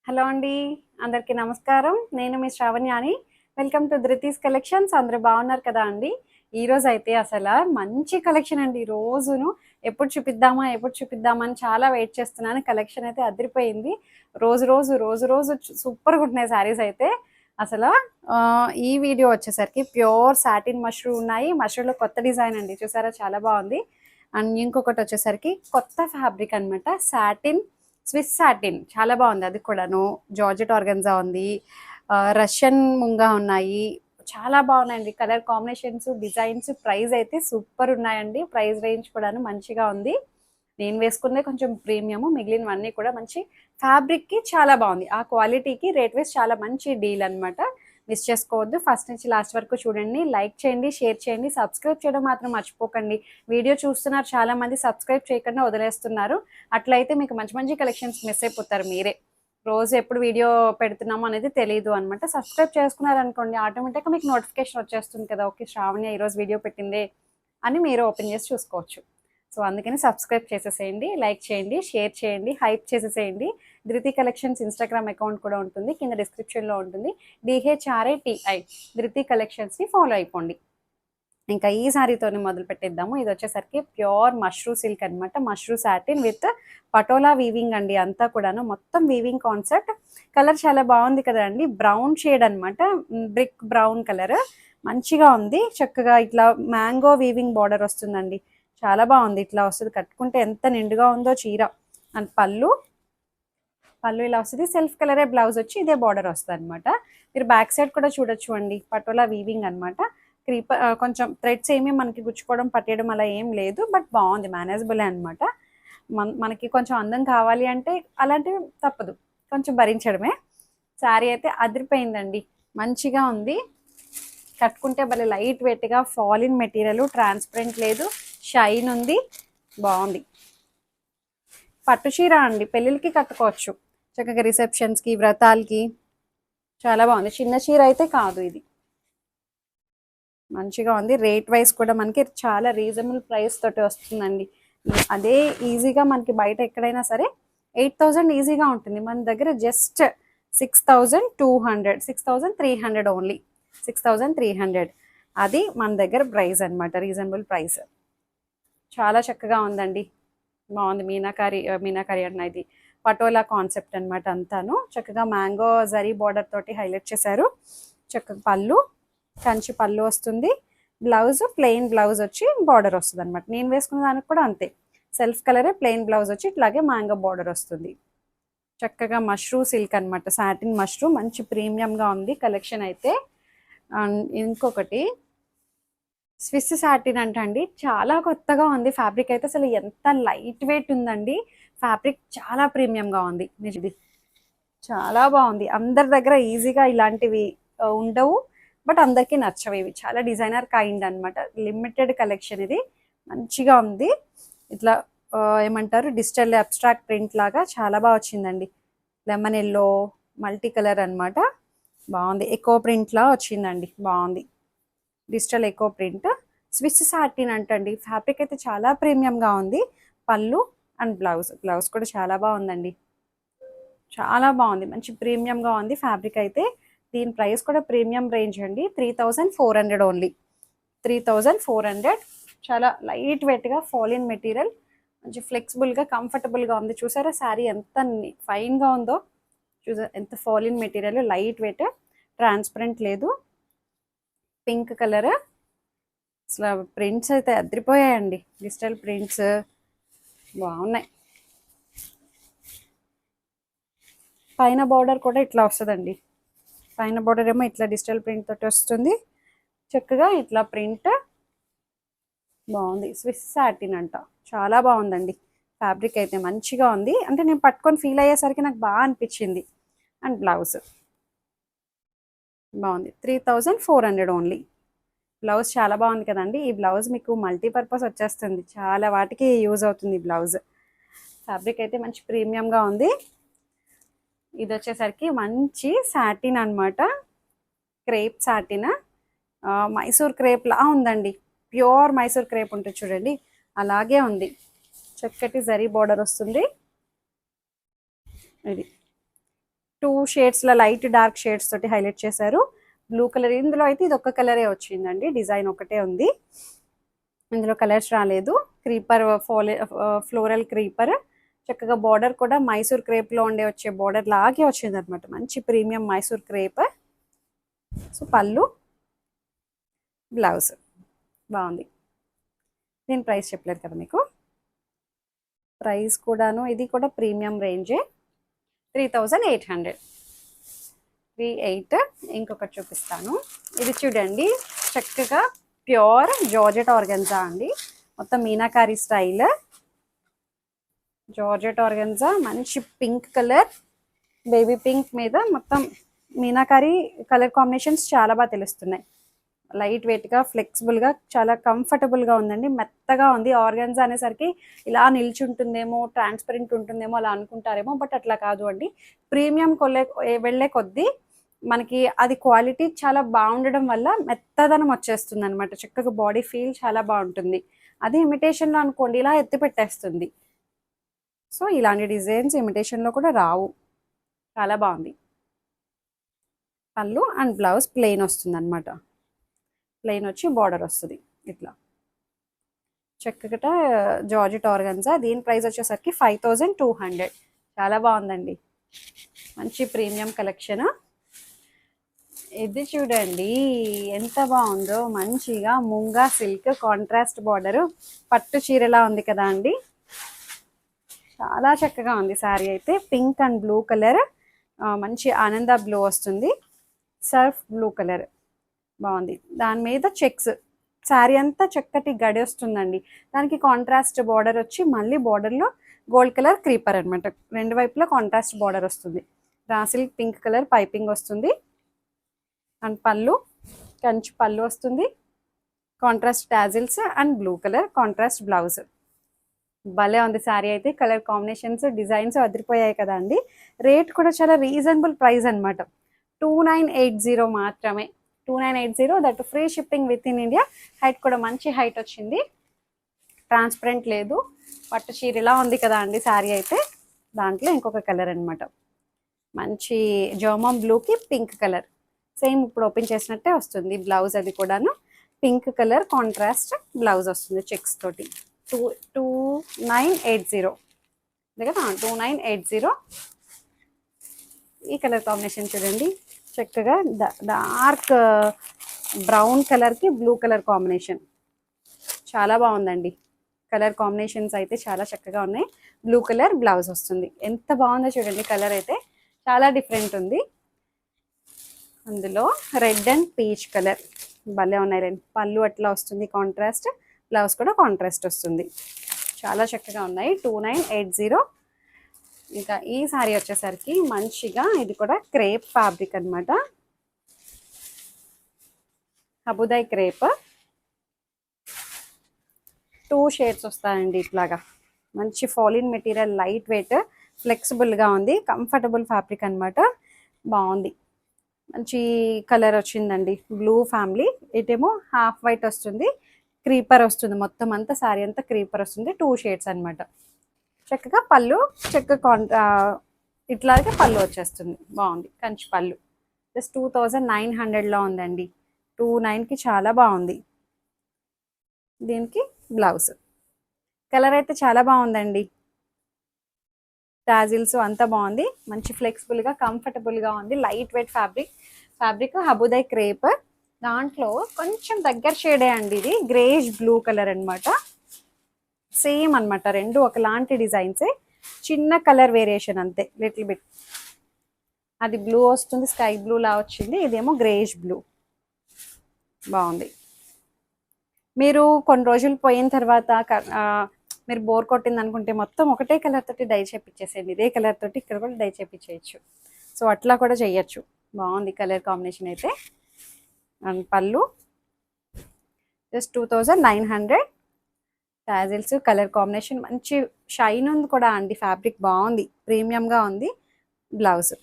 Hello అండి. అందరికీ నమస్కారం. నేను మీ శ్రావణ్యాని. Welcome to Dhruti's collections. అందరూ బాగున్నారు కదా అండి. ఈరోజు అయితే అసలు మంచి కలెక్షన్ అండి. రోజును ఎప్పుడు చూపిద్దామా అని చాలా వెయిట్ చేస్తున్నాను. కలెక్షన్ అయితే అదిరిపోయింది. రోజు సూపర్గా ఉంటున్నాయి శారీస్ అయితే. అసలు ఈ వీడియో వచ్చేసరికి ప్యూర్ సాటిన్ మష్రూ ఉన్నాయి. మష్రూలో కొత్త డిజైన్ అండి, చూసారా చాలా బాగుంది. అండ్ ఇంకొకటి వచ్చేసరికి కొత్త ఫ్యాబ్రిక్ అనమాట, సాటిన్, స్విస్ సాటిన్, చాలా బాగుంది. అది కూడాను జార్జెట్ ఆర్గన్జా ఉంది, రష్యన్ ముంగా ఉన్నాయి. చాలా బాగున్నాయండి కలర్ కాంబినేషన్స్, డిజైన్స్. ప్రైస్ అయితే సూపర్ ఉన్నాయండి. ప్రైస్ రేంజ్ కూడాను మంచిగా ఉంది. నేను వేసుకునే కొంచెం ప్రీమియం, మిగిలినవన్నీ కూడా మంచి ఫ్యాబ్రిక్కి చాలా బాగుంది. ఆ క్వాలిటీకి రేట్ వైస్ చాలా మంచి డీల్ అనమాట. మిస్ చేసుకోవద్దు. ఫస్ట్ నుంచి లాస్ట్ వరకు చూడండి. లైక్ చేయండి, షేర్ చేయండి, సబ్స్క్రైబ్ చేయడం మాత్రం మర్చిపోకండి. వీడియో చూస్తున్నారు చాలా మంది, సబ్స్క్రైబ్ చేయకుండా వదిలేస్తున్నారు. అట్లయితే మీకు మంచి మంచి కలెక్షన్స్ మిస్ అయిపోతారు మీరే. రోజు ఎప్పుడు వీడియో పెడుతున్నామో అనేది తెలియదు అనమాట. సబ్స్క్రైబ్ చేసుకున్నారనుకోండి, ఆటోమేటిక్గా మీకు నోటిఫికేషన్ వచ్చేస్తుంది కదా, ఓకే శ్రావణి ఈరోజు వీడియో పెట్టిందే అని మీరు ఓపెన్ చేసి చూసుకోవచ్చు. సో అందుకని సబ్స్క్రైబ్ చేసేసేయండి, లైక్ చేయండి, షేర్ చేయండి, హైప్ చేసేసేయండి. ధృతి కలెక్షన్స్ ఇన్స్టాగ్రామ్ అకౌంట్ కూడా ఉంటుంది, కింద డిస్క్రిప్షన్లో ఉంటుంది. DHRATI ధృతి కలెక్షన్స్ని ఫాలో అయిపోండి. ఇంకా ఈ సారీతోనే మొదలు పెట్టేద్దాము. ఇది వచ్చేసరికి ప్యూర్ మష్రూ సిల్క్ అనమాట, mashru satin with patola weaving అండి. అంతా కూడాను మొత్తం వీవింగ్ కాన్సెప్ట్. కలర్ చాలా బాగుంది కదా అండి, బ్రౌన్ షేడ్ అనమాట, బ్రిక్ బ్రౌన్ కలర్. మంచిగా ఉంది. చక్కగా ఇట్లా మ్యాంగో వీవింగ్ బార్డర్ వస్తుందండి. చాలా బాగుంది. ఇట్లా వస్తుంది, కట్టుకుంటే ఎంత నిండుగా ఉందో చీర. అండ్ పళ్ళు ఇలా వస్తుంది. సెల్ఫ్ కలరే బ్లౌజ్ వచ్చి ఇదే బార్డర్ వస్తుంది అనమాట. మీరు బ్యాక్ సైడ్ కూడా చూడొచ్చు అండి, పటోలా వీవింగ్ అనమాట. క్రీప కొంచెం థ్రెడ్స్ ఏమీ మనకి గుచ్చుకోవడం పట్టేయడం అలా ఏం లేదు, బట్ బాగుంది, మేనేజబులే అనమాట. మనకి కొంచెం అందం కావాలి అంటే అలాంటివి తప్పదు, కొంచెం భరించడమే. శారీ అయితే అదిరిపోయిందండి, మంచిగా ఉంది. కట్టుకుంటే భలే లైట్ వెయిట్గా, ఫాలిన్ మెటీరియల్, ట్రాన్స్పరెంట్ లేదు, షైన్ ఉంది, బాగుంది. పట్టు చీర అండి, పెళ్ళిళ్ళకి కట్టుకోవచ్చు చక్కగా, రిసెప్షన్స్కి, వ్రతాలకి చాలా బాగుంది. చిన్న చీర అయితే కాదు ఇది, మంచిగా ఉంది. రేట్ వైజ్ కూడా మనకి చాలా రీజనబుల్ ప్రైస్ తోటి వస్తుందండి. అదే ఈజీగా మనకి బయట ఎక్కడైనా సరే 8,000 ఈజీగా ఉంటుంది, మన దగ్గర జస్ట్ 6,200, 6,300 ఓన్లీ, 6,300. అది మన దగ్గర ప్రైస్ అనమాట, రీజనబుల్ ప్రైస్. చాలా చక్కగా ఉందండి, బాగుంది. మీనాకారి అన్న ఇది పటోలా కాన్సెప్ట్ అనమాట. అంతాను చక్కగా మ్యాంగో జరీ బార్డర్ తోటి హైలైట్ చేశారు. చక్కగా పళ్ళు, కంచి పళ్ళు వస్తుంది. బ్లౌజ్ ప్లెయిన్ బ్లౌజ్ వచ్చి బార్డర్ వస్తుంది అనమాట. నేను వేసుకున్న దానికి కూడా అంతే, సెల్ఫ్ కలరే, ప్లెయిన్ బ్లౌజ్ వచ్చి ఇట్లాగే మ్యాంగో బార్డర్ వస్తుంది. చక్కగా మష్రూ సిల్క్ అనమాట, సాటిన్ మష్రూ, మంచి ప్రీమియంగా ఉంది కలెక్షన్ అయితే. ఇంకొకటి స్విస్ సాటిన్ అంటండి, చాలా కొత్తగా ఉంది. ఫ్యాబ్రిక్ అయితే అసలు ఎంత లైట్ వెయిట్ ఉందండి. ఫ్యాబ్రిక్ చాలా ప్రీమియంగా ఉంది, నిజది చాలా బాగుంది. అందరి దగ్గర ఈజీగా ఇలాంటివి ఉండవు, బట్ అందరికీ నచ్చవు. ఇవి చాలా డిజైనర్ కైండ్ అనమాట, లిమిటెడ్ కలెక్షన్ ఇది. మంచిగా ఉంది. ఇట్లా ఏమంటారు, డిజిటల్ అబ్స్ట్రాక్ట్ ప్రింట్ లాగా చాలా బాగా వచ్చిందండి. లెమన్ ఎల్లో మల్టీ కలర్ అనమాట, బాగుంది. ఎకో ప్రింట్ లా వచ్చిందండి, బాగుంది. Digital eco print, Swiss satin అంటండి. ఫ్యాబ్రిక్ అయితే చాలా ప్రీమియంగా ఉంది. పళ్ళు అండ్ బ్లౌజ్ కూడా చాలా బాగుందండి, చాలా బాగుంది, మంచి ప్రీమియంగా ఉంది ఫ్యాబ్రిక్ అయితే. దీని ప్రైస్ కూడా ప్రీమియం రేంజ్ అండి, 3,400 ఓన్లీ, 3,400. చాలా లైట్ వెయిట్గా ఫాలిన్ మెటీరియల్, మంచి ఫ్లెక్సిబుల్గా, కంఫర్టబుల్గా ఉంది. చూసారా శారీ ఎంత ఫైన్గా ఉందో, చూసారా ఎంత ఫాలిన్ మెటీరియల్, లైట్ వెయిట్, ట్రాన్స్పరెంట్ లేదు. పింక్ కలర్, అసలు ప్రింట్స్ అయితే అదిరిపోయాయండి, డిజిటల్ ప్రింట్స్ బాగున్నాయి. పైన బార్డర్ కూడా ఇట్లా వస్తుందండి, పైన బార్డర్ ఏమో ఇట్లా డిజిటల్ ప్రింట్ తోటి వస్తుంది. చక్కగా ఇట్లా ప్రింట్ బాగుంది. స్విస్ సాటిన్ అంట, చాలా బాగుందండి. ఫ్యాబ్రిక్ అయితే మంచిగా ఉంది, అంటే నేను పట్టుకొని ఫీల్ అయ్యేసరికి నాకు బాగా అనిపించింది. అండ్ బ్లౌజ్ బాగుంది, 3,400 ఓన్లీ. బ్లౌజ్ చాలా బాగుంది కదండి. ఈ బ్లౌజ్ మీకు మల్టీపర్పస్ వచ్చేస్తుంది, చాలా వాటికి యూజ్ అవుతుంది బ్లౌజ్. ఫ్యాబ్రిక్ అయితే మంచి ప్రీమియంగా ఉంది. ఇది వచ్చేసరికి మంచి సాటిన్ అనమాట, క్రేప్ సాటిన్, మైసూర్ క్రేప్ లా ఉందండి. ప్యూర్ మైసూర్ క్రేప్ ఉంటుంది చూడండి, అలాగే ఉంది. చక్కటి జరీ బార్డర్ వస్తుంది. ఇది టూ షేడ్స్లో లైట్ డార్క్ షేడ్స్ తోటి హైలైట్ చేశారు. బ్లూ కలర్, ఇందులో అయితే ఇది ఒక్క కలరే వచ్చిందండి, డిజైన్ ఒకటే ఉంది, ఇందులో కలర్స్ రాలేదు. క్రీపర్ ఫ్లోరల్ క్రీపర్, చక్కగా బార్డర్ కూడా మైసూర్ క్రేప్లో ఉండే వచ్చే బార్డర్ లాగే వచ్చింది అనమాట, మంచి ప్రీమియం మైసూర్ క్రేప్. సో పళ్ళు, బ్లౌజ్ బాగుంది. నేను ప్రైస్ చెప్పలేదు కదా మీకు, ప్రైస్ కూడాను ఇది కూడా ప్రీమియం రేంజే, 3800, 38. ఇంకొకటి చూపిస్తాను, ఇది చూడండి చక్కగా ప్యూర్ జార్జెట్ ఆర్గన్జా అండి, మొత్తం మీనాకారి స్టైల్ జార్జెట్ ఆర్గన్జా, మంచి పింక్ కలర్, బేబీ పింక్ మీద మొత్తం మీనాకారి కలర్ కాంబినేషన్స్ చాలా బాగా తెలుస్తున్నాయి. లైట్ వెయిట్గా ఫ్లెక్సిబుల్గా చాలా కంఫర్టబుల్గా ఉందండి, మెత్తగా ఉంది. ఆర్గన్జా అనేసరికి ఇలా నిల్చుంటుందేమో, ట్రాన్స్పరెంట్ ఉంటుందేమో అలా అనుకుంటారేమో, బట్ అట్లా కాదు అండి. ప్రీమియం వెళ్ళే కొద్దీ మనకి అది క్వాలిటీ చాలా బాగుండడం వల్ల మెత్తదనం వచ్చేస్తుంది అనమాట, చక్కగా బాడీ ఫీల్ చాలా బాగుంటుంది. అది ఇమిటేషన్లో అనుకోండి ఇలా ఎత్తి పెట్టేస్తుంది. సో ఇలాంటి డిజైన్స్ ఇమిటేషన్లో కూడా రావు, చాలా బాగుంది. పళ్ళు అండ్ బ్లౌజ్ ప్లెయిన్ వస్తుంది అనమాట, ప్లెయిన్ వచ్చి బార్డర్ వస్తుంది ఇట్లా, చక్కగా జార్జెట్ ఆర్గన్జా. దీని ప్రైస్ వచ్చేసరికి 5200, చాలా బాగుందండి, మంచి ప్రీమియం కలెక్షన్. ఇది చూడండి ఎంత బాగుందో, మంచిగా ముంగా సిల్క్ కాంట్రాస్ట్ బార్డరు, పట్టు చీరలా ఉంది కదా అండి, చాలా చక్కగా ఉంది శారీ అయితే. పింక్ అండ్ బ్లూ కలర్, మంచి ఆనంద బ్లూ వస్తుంది, సర్ఫ్ బ్లూ కలర్ బాగుంది. దాని మీద చెక్స్, శారీ అంతా చక్కటి గడి వస్తుందండి, దానికి కాంట్రాస్ట్ బార్డర్ వచ్చి మళ్ళీ బార్డర్లో గోల్డ్ కలర్ క్రీపర్ అనమాట, రెండు వైపులా కాంట్రాస్ట్ బార్డర్ వస్తుంది. Raw silk pink colour piping వస్తుంది, అండ్ పళ్ళు కంచి పళ్ళు వస్తుంది, contrast tassels and blue colour contrast blouse. భలే ఉంది శారీ అయితే, కలర్ కాంబినేషన్స్ డిజైన్స్ అదిరిపోయాయి కదా అండి. రేట్ కూడా చాలా రీజనబుల్ ప్రైస్ అనమాట, 2980 మాత్రమే, 2980, that free shipping with in India. Height కూడా మంచి హైట్ వచ్చింది, ట్రాన్స్పరెంట్ లేదు, పట్టు చీర ఇలా ఉంది కదా అండి శారీ అయితే. దాంట్లో ఇంకొక కలర్ అనమాట, మంచి జర్మన్ బ్లూకి పింక్ కలర్, సేమ్ ఇప్పుడు ఓపెన్ చేసినట్టే వస్తుంది బ్లౌజ్, అది కూడాను పింక్ కలర్ కాంట్రాస్ట్ బ్లౌజ్ వస్తుంది చెక్స్ తోటి. 2980 కదా, 2980. ఈ కలర్ కాంబినేషన్ చూడండి, చక్కగా డార్క్ బ్రౌన్ కలర్కి బ్లూ కలర్ కాంబినేషన్, చాలా బాగుందండి. కలర్ కాంబినేషన్స్ అయితే చాలా చక్కగా ఉన్నాయి. బ్లూ కలర్ బ్లౌజ్ వస్తుంది, ఎంత బాగుందో చూడండి, కలర్ అయితే చాలా డిఫరెంట్ ఉంది. అందులో రెడ్ అండ్ పీచ్ కలర్ భలే ఉన్నాయి రెండు, పళ్ళు అట్లా వస్తుంది కాంట్రాస్ట్, బ్లౌజ్ కూడా కాంట్రాస్ట్ వస్తుంది, చాలా చక్కగా ఉన్నాయి. 2980. ఇంకా ఈ సారీ వచ్చేసరికి మంచిగా ఇది కూడా క్రేప్ ఫ్యాబ్రిక్ అనమాట, హబుదాయ్ క్రేప్, 2 షేడ్స్ వస్తాయండి ఇట్లాగా, మంచి ఫాలిన్ మెటీరియల్, లైట్ వెయిట్, ఫ్లెక్సిబుల్గా ఉంది, కంఫర్టబుల్ ఫ్యాబ్రిక్ అనమాట, బాగుంది. మంచి కలర్ వచ్చిందండి, బ్లూ ఫ్యామిలీ, ఇటేమో హాఫ్ వైట్ వస్తుంది, క్రీపర్ వస్తుంది, మొత్తం అంతా శారీ అంతా క్రీపర్ వస్తుంది, 2 షేడ్స్ అనమాట. చక్కగా పళ్ళు చక్కగా ఇట్లాగే పళ్ళు వచ్చేస్తుంది, బాగుంది. కంచి పళ్ళు జస్ట్ 2900లో ఉందండి, 29కి చాలా బాగుంది. దీనికి బ్లౌజ్ కలర్ అయితే చాలా బాగుందండి, టాజిల్స్ అంతా బాగుంది, మంచి ఫ్లెక్సిబుల్గా కంఫర్టబుల్గా ఉంది, లైట్ వెయిట్ ఫ్యాబ్రిక్ హబుదాయ్ క్రేప్. దాంట్లో కొంచెం దగ్గర షేడే అండి, ఇది గ్రేష్ బ్లూ కలర్ అనమాట, సేమ్ అనమాట, రెండు ఒకలాంటి డిజైన్సే, చిన్న కలర్ వేరియేషన్ అంతే, లిటిల్ బిట్. అది బ్లూ వస్తుంది, స్కై బ్లూ లా వచ్చింది, ఇదేమో గ్రేష్ బ్లూ, బాగుంది. మీరు కొన్ని రోజులు పోయిన తర్వాత మీరు బోర్ కొట్టింది అనుకుంటే మొత్తం ఒకటే కలర్ తోటి డై చేపించేసేయండి, ఇదే కలర్ తోటి ఇక్కడ కూడా డై చేపించేయచ్చు, సో అట్లా కూడా చేయొచ్చు, బాగుంది కలర్ కాంబినేషన్ అయితే. అండ్ పళ్ళు జస్ట్ 2900, టాజిల్స్ కలర్ కాంబినేషన్ మంచి షైన్ ఉంది కూడా అండి, ఫ్యాబ్రిక్ బాగుంది, ప్రీమియంగా ఉంది. బ్లౌజ్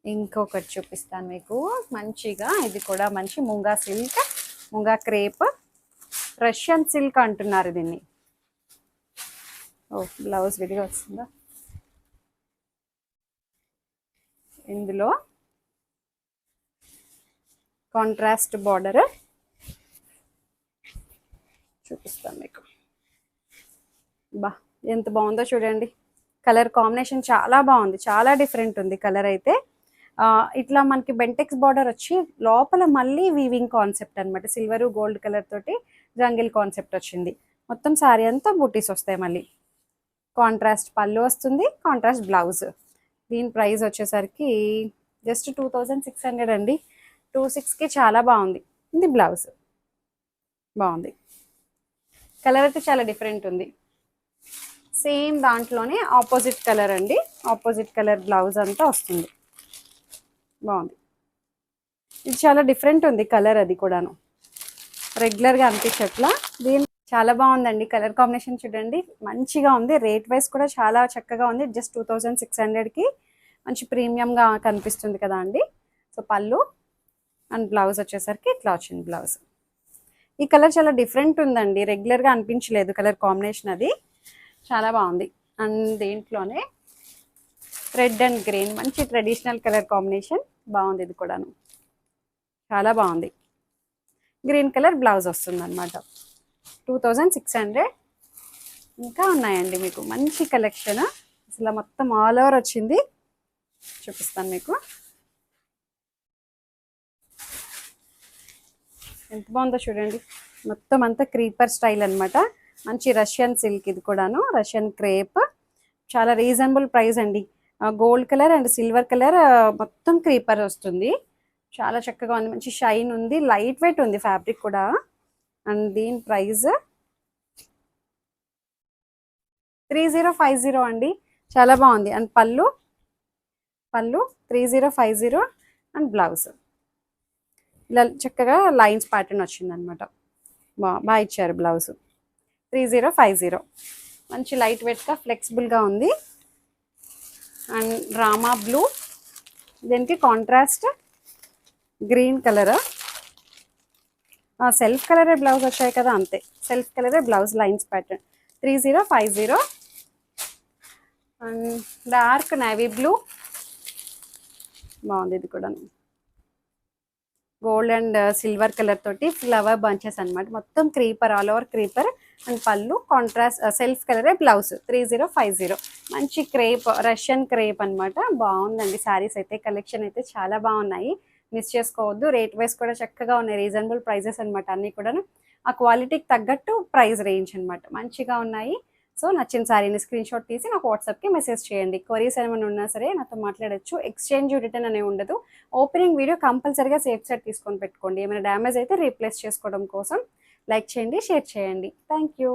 ఇంకొకటి చూపిస్తాను మీకు, మంచిగా ఇది కూడా మంచి munga silk, munga crepe, Russian silk అంటున్నారు దీన్ని. ఓ బ్లౌజ్ విడిగా వస్తుందా, ఇందులో కాంట్రాస్ట్ బార్డర్ చూపిస్తాను మీకు. బా ఎంత బాగుందో చూడండి, కలర్ కాంబినేషన్ చాలా బాగుంది, చాలా డిఫరెంట్ ఉంది కలర్ అయితే. ఇట్లా మనకి బెంటెక్స్ బార్డర్ వచ్చి లోపల మళ్ళీ వీవింగ్ కాన్సెప్ట్ అనమాట, సిల్వర్ గోల్డ్ కలర్ తోటి జంగిల్ కాన్సెప్ట్ వచ్చింది. మొత్తం శారీ అంతా బూటీస్ వస్తాయి. మళ్ళీ కాంట్రాస్ట్ పళ్ళు వస్తుంది, కాంట్రాస్ట్ బ్లౌజ్. దీని ప్రైస్ వచ్చేసరికి జస్ట్ 2600 అండి. 26కి చాలా బాగుంది. ఇది బ్లౌజ్ బాగుంది, కలర్ అయితే చాలా డిఫరెంట్ ఉంది. సేమ్ దాంట్లోనే ఆపోజిట్ కలర్ అండి, ఆపోజిట్ కలర్ బ్లౌజ్ అంతా వస్తుంది. బాగుంది, ఇది చాలా డిఫరెంట్ ఉంది కలర్, అది కూడాను రెగ్యులర్గా అనిపించట్లా. దీని చాలా బాగుందండి, కలర్ కాంబినేషన్ చూడండి మంచిగా ఉంది. రేట్ వైజ్ కూడా చాలా చక్కగా ఉంది. జస్ట్ 2600కి మంచి ప్రీమియంగా కనిపిస్తుంది కదా అండి. సో పళ్ళు అండ్ బ్లౌజ్ వచ్చేసరికి ఇట్లా వచ్చింది బ్లౌజ్. ఈ కలర్ చాలా డిఫరెంట్ ఉందండి, రెగ్యులర్గా అనిపించలేదు కలర్ కాంబినేషన్, అది చాలా బాగుంది. అండ్ దీంట్లోనే రెడ్ అండ్ గ్రీన్ మంచి ట్రెడిషనల్ కలర్ కాంబినేషన్ బాగుంది. ఇది కూడాను చాలా బాగుంది. గ్రీన్ కలర్ బ్లౌజ్ వస్తుంది అనమాట. 2600. ఇంకా ఉన్నాయండి మీకు మంచి కలెక్షన్, అసలు మొత్తం ఆల్ ఓవర్ వచ్చింది. చూపిస్తాను మీకు, ఎంత బాగుందో చూడండి. మొత్తం అంతా క్రీపర్ స్టైల్ అనమాట, మంచి రష్యన్ సిల్క్. ఇది కూడాను రష్యన్ క్రేప్, చాలా రీజనబుల్ ప్రైస్ అండి. Gold colour and silver colour మొత్తం క్రీపర్ వస్తుంది. చాలా చక్కగా ఉంది, మంచి షైన్ ఉంది, లైట్ వెయిట్ ఉంది ఫ్యాబ్రిక్ కూడా. అండ్ దీని ప్రైస్ 3050 అండి, చాలా బాగుంది. అండ్ పళ్ళు 3050 అండ్ బ్లౌజ్ ఇలా చక్కగా లైన్స్ ప్యాటర్న్ వచ్చింది అనమాట. బాగా ఇచ్చారు బ్లౌజ్. 3050 మంచి లైట్ వెయిట్గా ఫ్లెక్సిబుల్గా ఉంది. అండ్ రామా బ్లూ, దీనికి కాంట్రాస్ట్ గ్రీన్ కలర్, సెల్ఫ్ కలరే బ్లౌజ్ వచ్చాయి కదా, అంతే సెల్ఫ్ కలరే blouse lines pattern. 3050. And dark navy blue బాగుంది. ఇది కూడా గోల్డ్ అండ్ సిల్వర్ కలర్ తోటి ఫ్లవర్ బంచెస్ అనమాట, మొత్తం creeper, all over creeper. And పళ్ళు కాంట్రాస్ట్ సెల్ఫ్ కలరే బ్లౌజ్. 3050 మంచి క్రేప్, రష్యన్ క్రేప్ అనమాట. బాగుందండి శారీస్ అయితే, కలెక్షన్ అయితే చాలా బాగున్నాయి, మిస్ చేసుకోవద్దు. రేట్ వైజ్ కూడా చక్కగా ఉన్నాయి, రీజనబుల్ ప్రైజెస్ అనమాట అన్నీ కూడాను. ఆ క్వాలిటీకి తగ్గట్టు ప్రైస్ రేంజ్ అనమాట, మంచిగా ఉన్నాయి. సో నచ్చిన శారీని స్క్రీన్ షాట్ తీసి నాకు వాట్సాప్కి మెసేజ్ చేయండి. క్వరీస్ ఏమైనా ఉన్నా సరే నాతో మాట్లాడచ్చు. ఎక్స్చేంజ్ రిటర్న్ అనే ఉండదు. ఓపెనింగ్ వీడియో కంపల్సరీగా సేఫ్ సైడ్ తీసుకొని పెట్టుకోండి. ఏమైనా డ్యామేజ్ అయితే రీప్లేస్ చేసుకోవడం కోసం. లైక్ చేయండి, షేర్ చేయండి. Thank you.